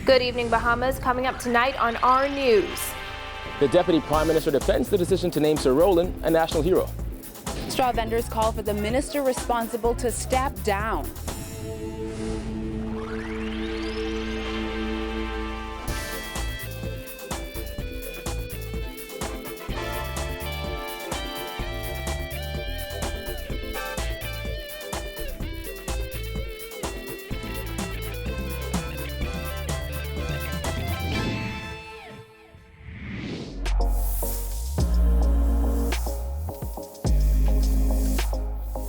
Good evening, Bahamas. Coming up tonight on our news. The Deputy Prime Minister defends the decision to name Sir Roland a national hero. Straw vendors call for the minister responsible to step down.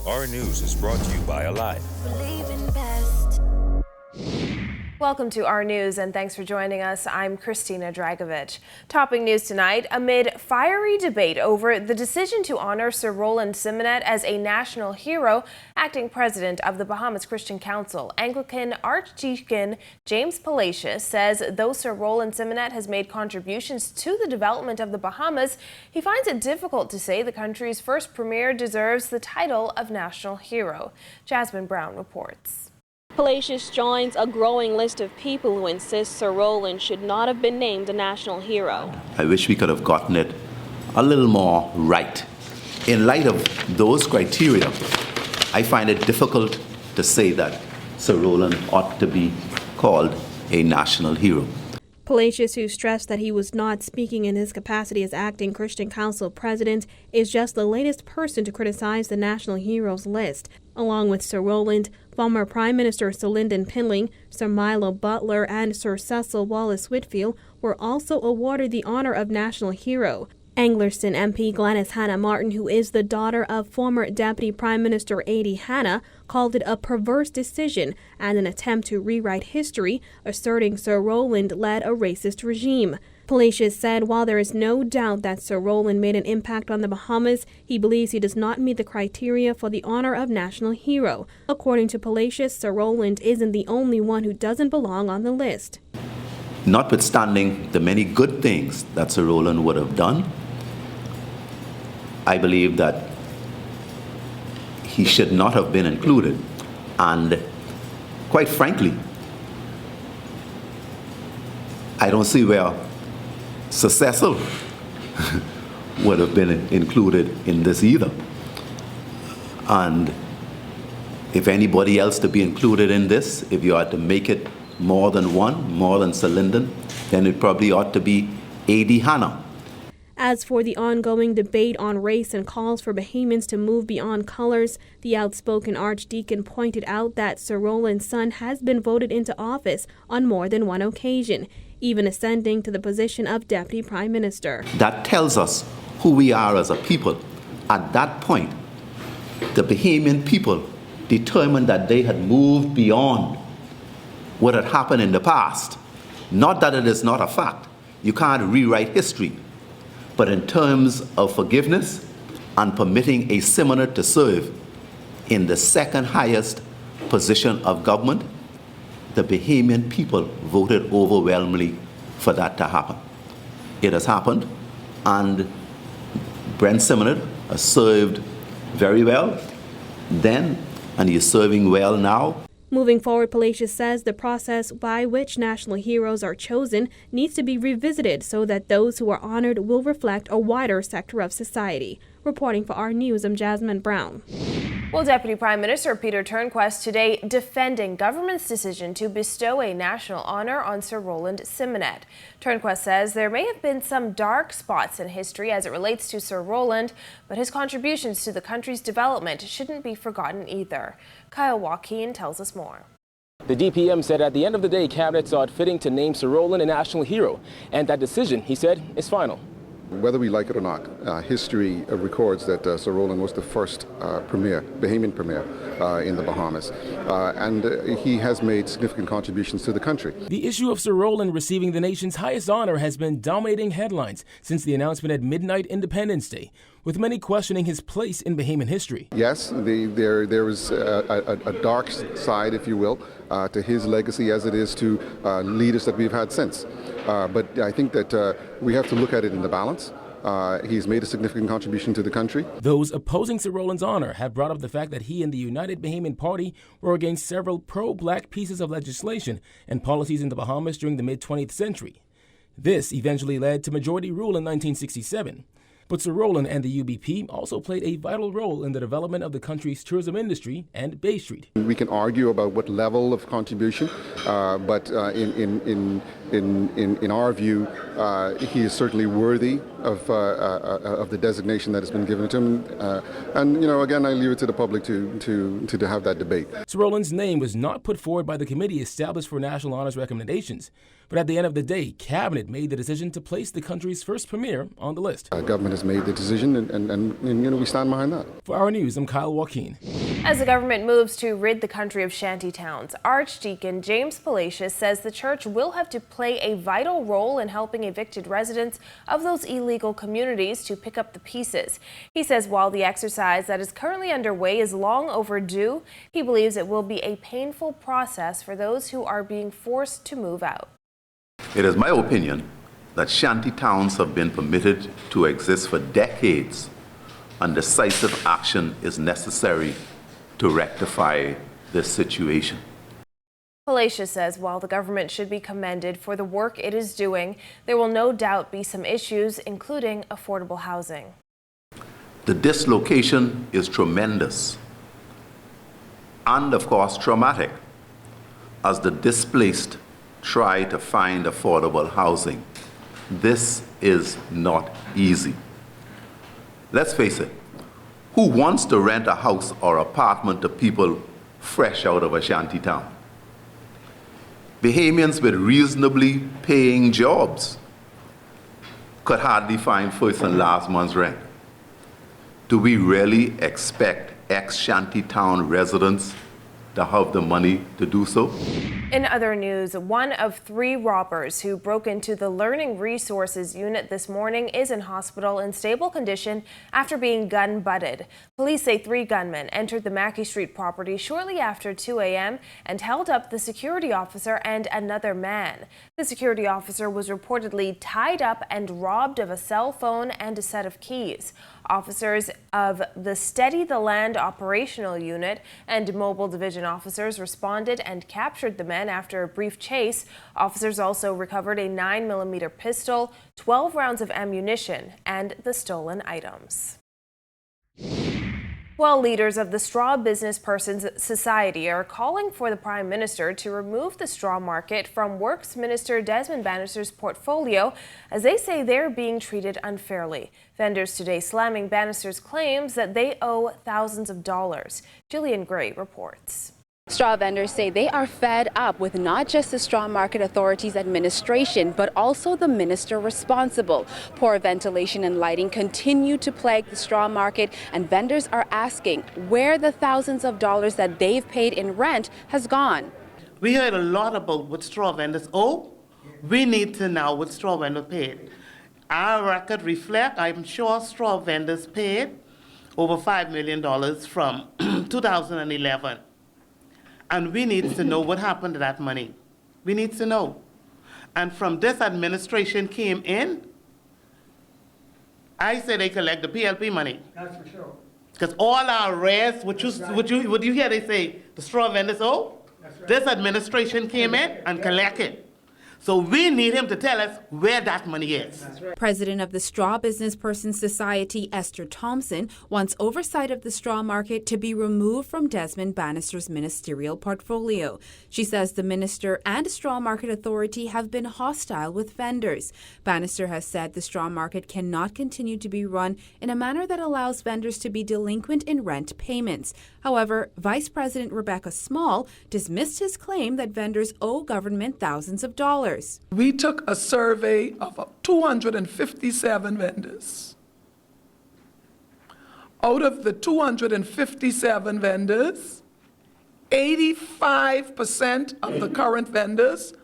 Our news is brought to you by Alive. Welcome to our news and thanks for joining us. I'm Christina Dragovich. Topping news tonight, amid fiery debate over the decision to honor Sir Roland Simonette as a national hero, acting president of the Bahamas Christian Council, Anglican Archdeacon James Palacious, says though Sir Roland Simonette has made contributions to the development of the Bahamas, he finds it difficult to say the country's first premier deserves the title of national hero. Jasmine Brown reports. Palacious joins a growing list of people who insist Sir Roland should not have been named a national hero. I wish we could have gotten it a little more right. In light of those criteria, I find it difficult to say that Sir Roland ought to be called a national hero. Palacious, who stressed that he was not speaking in his capacity as acting Christian Council president, is just the latest person to criticize the national heroes list. Along with Sir Roland, former Prime Minister Sir Lyndon Pinling, Sir Milo Butler, and Sir Cecil Wallace Whitfield were also awarded the honor of national hero. Anglerston MP Glenys Hannah Martin, who is the daughter of former Deputy Prime Minister A.D. Hannah, called it a perverse decision and an attempt to rewrite history, asserting Sir Roland led a racist regime. Palacious said while there is no doubt that Sir Roland made an impact on the Bahamas, he believes he does not meet the criteria for the honor of national hero. According to Palacious, Sir Roland isn't the only one who doesn't belong on the list. Notwithstanding the many good things that Sir Roland would have done, I believe that he should not have been included. And quite frankly, I don't see where Sir Cecil would have been included in this either. And if anybody else to be included in this, if you are to make it more than one, more than Sir Lyndon, then it probably ought to be A.D. Hannah. As for the ongoing debate on race and calls for Bahamians to move beyond colors, the outspoken Archdeacon pointed out that Sir Roland's son has been voted into office on more than one occasion, even ascending to the position of Deputy Prime Minister. That tells us who we are as a people. At that point, the Bahamian people determined that they had moved beyond what had happened in the past. Not that it is not a fact. You can't rewrite history. But in terms of forgiveness and permitting a Simonette to serve in the second highest position of government, the Bahamian people voted overwhelmingly for that to happen. It has happened, and Brent Simonette has served very well then, and he is serving well now. Moving forward, Palacious says the process by which national heroes are chosen needs to be revisited so that those who are honored will reflect a wider sector of society. Reporting for our news, I'm Jasmine Brown. Well, Deputy Prime Minister Peter Turnquest today defending government's decision to bestow a national honor on Sir Roland Simonette. Turnquest says there may have been some dark spots in history as it relates to Sir Roland, but his contributions to the country's development shouldn't be forgotten either. Kyle Joaquin tells us more. The DPM said at the end of the day, Cabinet saw it fitting to name Sir Roland a national hero, and that decision, he said, is final. Whether we like it or not, history records that Sir Roland was the first Bahamian premier in the Bahamas, and he has made significant contributions to the country. The issue of Sir Roland receiving the nation's highest honor has been dominating headlines since the announcement at midnight Independence Day, with many questioning his place in Bahamian history. Yes, there is a dark side, if you will, to his legacy as it is to leaders that we've had since. But I think that we have to look at it in the balance. He's made a significant contribution to the country. Those opposing Sir Roland's honor have brought up the fact that he and the United Bahamian Party were against several pro-black pieces of legislation and policies in the Bahamas during the mid-20th century. This eventually led to majority rule in 1967. But Sir Roland and the UBP also played a vital role in the development of the country's tourism industry and Bay Street. We can argue about what level of contribution, but in our view, he is certainly worthy of the designation that has been given to him. And again, I leave it to the public to have that debate. Sir Roland's name was not put forward by the committee established for national honors recommendations, but at the end of the day, Cabinet made the decision to place the country's first premier on the list. Government has made the decision, and we stand behind that. For Our News, I'm Kyle Joaquin. As the government moves to rid the country of shanty towns, Archdeacon James Palacious says the church will have to play a vital role in helping evicted residents of those illegal communities to pick up the pieces. He says while the exercise that is currently underway is long overdue, he believes it will be a painful process for those who are being forced to move out. It is my opinion that shanty towns have been permitted to exist for decades, and decisive action is necessary to rectify this situation. Palacious says while the government should be commended for the work it is doing, there will no doubt be some issues, including affordable housing. The dislocation is tremendous and, of course, traumatic as the displaced try to find affordable housing. This is not easy. Let's face it, who wants to rent a house or apartment to people fresh out of a shanty town? Bahamians with reasonably paying jobs could hardly find first and last month's rent. Do we really expect ex-shanty town residents to have the money to do so? In other news, one of 3 robbers who broke into the Learning Resources Unit this morning is in hospital in stable condition after being gun-butted. Police say 3 gunmen entered the Mackey Street property shortly after 2 a.m. and held up the security officer and another man. The security officer was reportedly tied up and robbed of a cell phone and a set of keys. Officers of the Steady the Land operational unit and mobile division officers responded and captured the men after a brief chase. Officers also recovered a 9mm pistol, 12 rounds of ammunition, and the stolen items. Well, leaders of the Straw Business Persons Society are calling for the Prime Minister to remove the straw market from Works Minister Desmond Bannister's portfolio, as they say they're being treated unfairly. Vendors today slamming Bannister's claims that they owe thousands of dollars. Jillian Gray reports. Straw vendors say they are fed up with not just the Straw Market Authority's administration, but also the minister responsible. Poor ventilation and lighting continue to plague the straw market, and vendors are asking where the thousands of dollars that they've paid in rent has gone. We heard a lot about what straw vendors owe. We need to know what straw vendors paid. Our record reflects, I'm sure straw vendors paid over $5 million from 2011. And we need to know what happened to that money. We need to know. And from this administration came in, I say they collect the PLP money. That's for sure. Because all our arrears, what you hear they say, the straw vendors owe, right. This administration came in and collected. So we need him to tell us where that money is. Right. President of the Straw Business Persons Society, Esther Thompson, wants oversight of the straw market to be removed from Desmond Bannister's ministerial portfolio. She says the minister and Straw Market Authority have been hostile with vendors. Bannister has said the straw market cannot continue to be run in a manner that allows vendors to be delinquent in rent payments. However, Vice President Rebecca Small dismissed his claim that vendors owe government thousands of dollars. We took a survey of 257 vendors. Out of the 257 vendors, 85% of the current vendors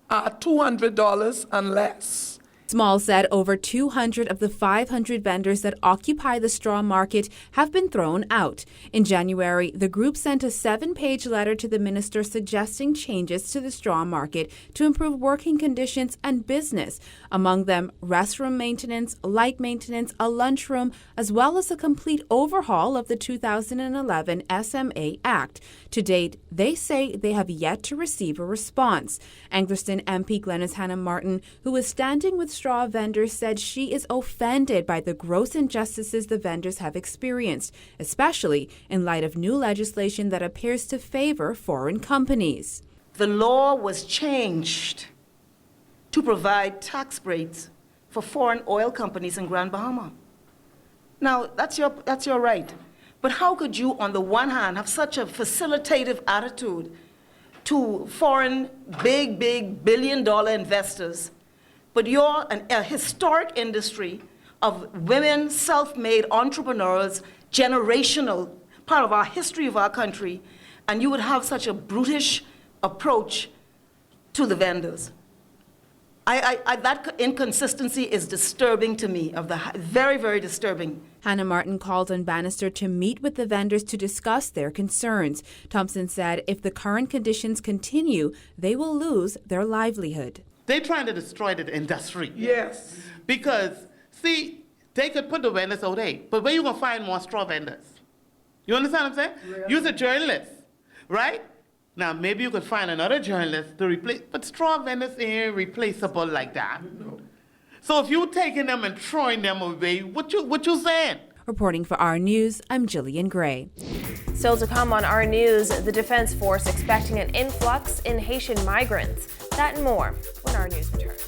are $200 and less. Small said over 200 of the 500 vendors that occupy the straw market have been thrown out. In January, the group sent a 7-page letter to the minister suggesting changes to the straw market to improve working conditions and business, among them restroom maintenance, light maintenance, a lunchroom, as well as a complete overhaul of the 2011 SMA Act. To date, they say they have yet to receive a response. Angleston MP Glenys Hannah Martin, who is standing with straw vendors, said she is offended by the gross injustices the vendors have experienced, especially in light of new legislation that appears to favor foreign companies. The law was changed to provide tax breaks for foreign oil companies in Grand Bahama. Now, that's your right. But how could you, on the one hand, have such a facilitative attitude to foreign big billion-dollar investors, but you're a historic industry of women, self-made entrepreneurs, generational, part of our history of our country, and you would have such a brutish approach to the vendors? That inconsistency is disturbing to me, very, very disturbing. Hannah Martin called on Bannister to meet with the vendors to discuss their concerns. Thompson said if the current conditions continue, they will lose their livelihood. They're trying to destroy the industry. Yes. Because, see, they could put the vendors out there, but where you going to find more straw vendors? You understand what I'm saying? Yeah. You're a journalist, right? Now, maybe you could find another journalist to replace, but straw vendors ain't replaceable like that. No. So if you're taking them and throwing them away, what you saying? Reporting for Our News, I'm Jillian Gray. Still to come on Our News, the Defense Force expecting an influx in Haitian migrants. That and more when Our News returns.